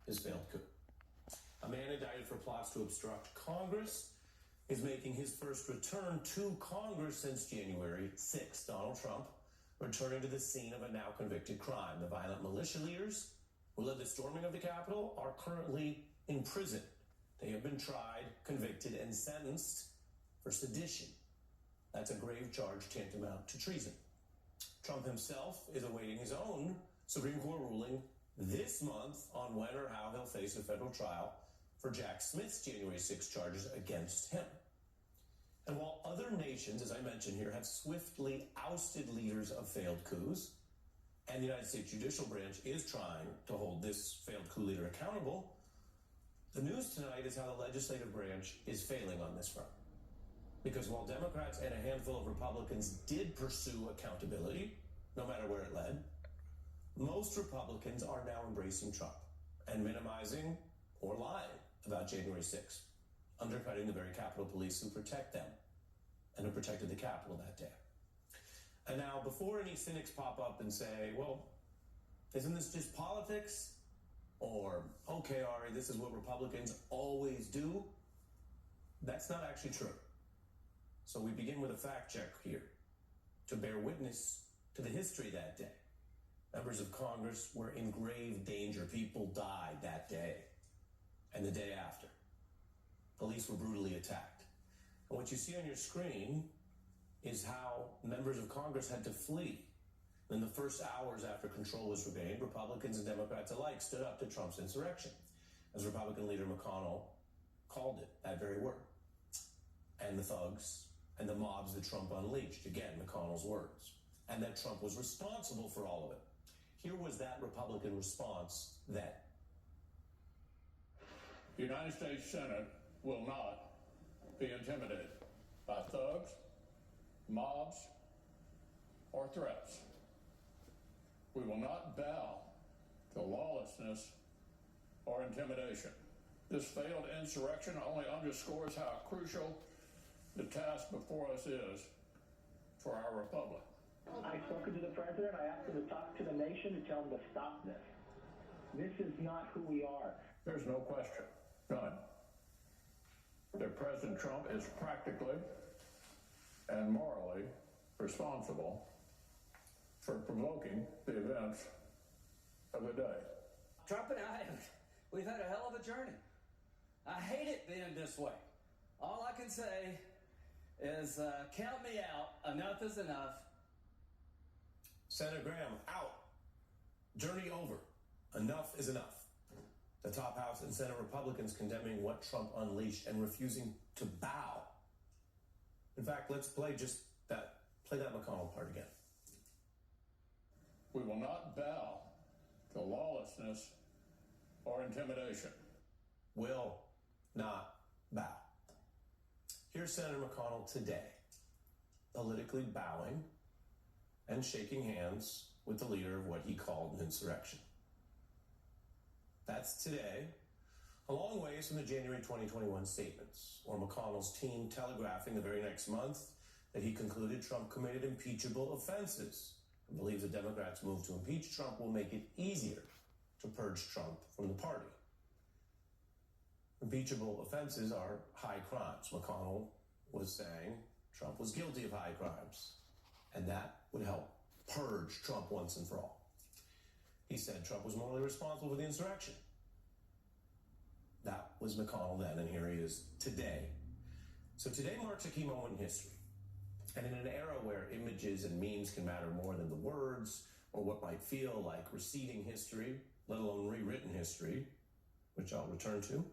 his failed coup. A man indicted for plots to obstruct Congress is making his first return to Congress since January 6th. Donald Trump returning to the scene of a now convicted crime. The violent militia leaders who led the storming of the Capitol are currently in prison. They have been tried, convicted, and sentenced for sedition. That's a grave charge tantamount to treason. Trump himself is awaiting his own Supreme Court ruling this month on when or how he'll face a federal trial for Jack Smith's January 6 charges against him. And while other nations, as I mentioned here, have swiftly ousted leaders of failed coups, and the United States judicial branch is trying to hold this failed coup leader accountable, the news tonight is how the legislative branch is failing on this front. Because while Democrats and a handful of Republicans did pursue accountability, no matter where it led, most Republicans are now embracing Trump and minimizing or lying about January 6th, undercutting the very Capitol Police who protect them and who protected the Capitol that day. And now, before any cynics pop up and say, well, isn't this just politics? Or, okay, Ari, this is what Republicans always do. That's not actually true. So we begin with a fact check here to bear witness to the history that day. Members of Congress were in grave danger. People died that day and the day after. Police were brutally attacked. And what you see on your screen is how members of Congress had to flee. In the first hours after control was regained, Republicans and Democrats alike stood up to Trump's insurrection, as Republican leader McConnell called it, that very word. And the thugs and the mobs that Trump unleashed, again, McConnell's words, and that Trump was responsible for all of it. Here was that Republican response then. The United States Senate will not be intimidated by thugs, mobs, or threats. We will not bow to lawlessness or intimidation. This failed insurrection only underscores how crucial the task before us is for our republic. I've spoken to the president. I asked him to talk to the nation to tell them to stop this. This is not who we are. There's no question, none, that President Trump is practically and morally responsible for provoking the events of the day. Trump and I, we've had a hell of a journey. I hate it being this way. All I can say is count me out. Enough is enough. Senator Graham, out. Journey over. Enough is enough. The top House and Senate Republicans condemning what Trump unleashed and refusing to bow. In fact, let's play just that. Play that McConnell part again. We will not bow to lawlessness or intimidation. Will not bow. Here's Senator McConnell today, politically bowing and shaking hands with the leader of what he called an insurrection. That's today, a long ways from the January 2021 statements, or McConnell's team telegraphing the very next month that he concluded Trump committed impeachable offenses and believes the Democrats' move to impeach Trump will make it easier to purge Trump from the party. Impeachable offenses are high crimes. McConnell was saying Trump was guilty of high crimes, and that would help purge Trump once and for all. He said Trump was morally responsible for the insurrection. That was McConnell then, and here he is today. So today marks a key moment in history. And in an era where images and memes can matter more than the words or what might feel like receding history, let alone rewritten history, which I'll return to,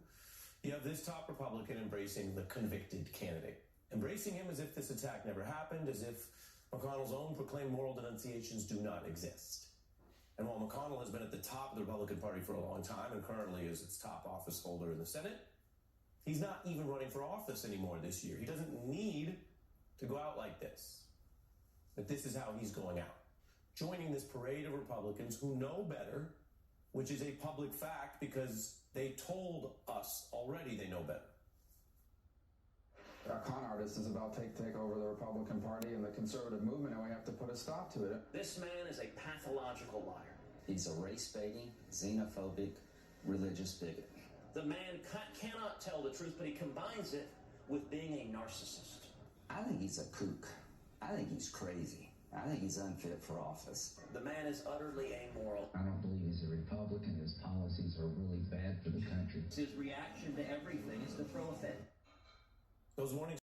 you have this top Republican embracing the convicted candidate, embracing him as if this attack never happened, as if McConnell's own proclaimed moral denunciations do not exist. And while McConnell has been at the top of the Republican Party for a long time and currently is its top office holder in the Senate, he's not even running for office anymore this year. He doesn't need to go out like this. But this is how he's going out, joining this parade of Republicans who know better, which is a public fact because they told us already they know better. A con artist is about to take over the Republican Party and the conservative movement, and we have to put a stop to it. This man is a pathological liar. He's a race-baiting, xenophobic, religious bigot. The man cannot tell the truth, but he combines it with being a narcissist. I think he's a kook. I think he's crazy. I think he's unfit for office. The man is utterly amoral. I don't believe he's a Republican. His policies are really bad for the country. His reaction to everything is to throw a fit. Those warnings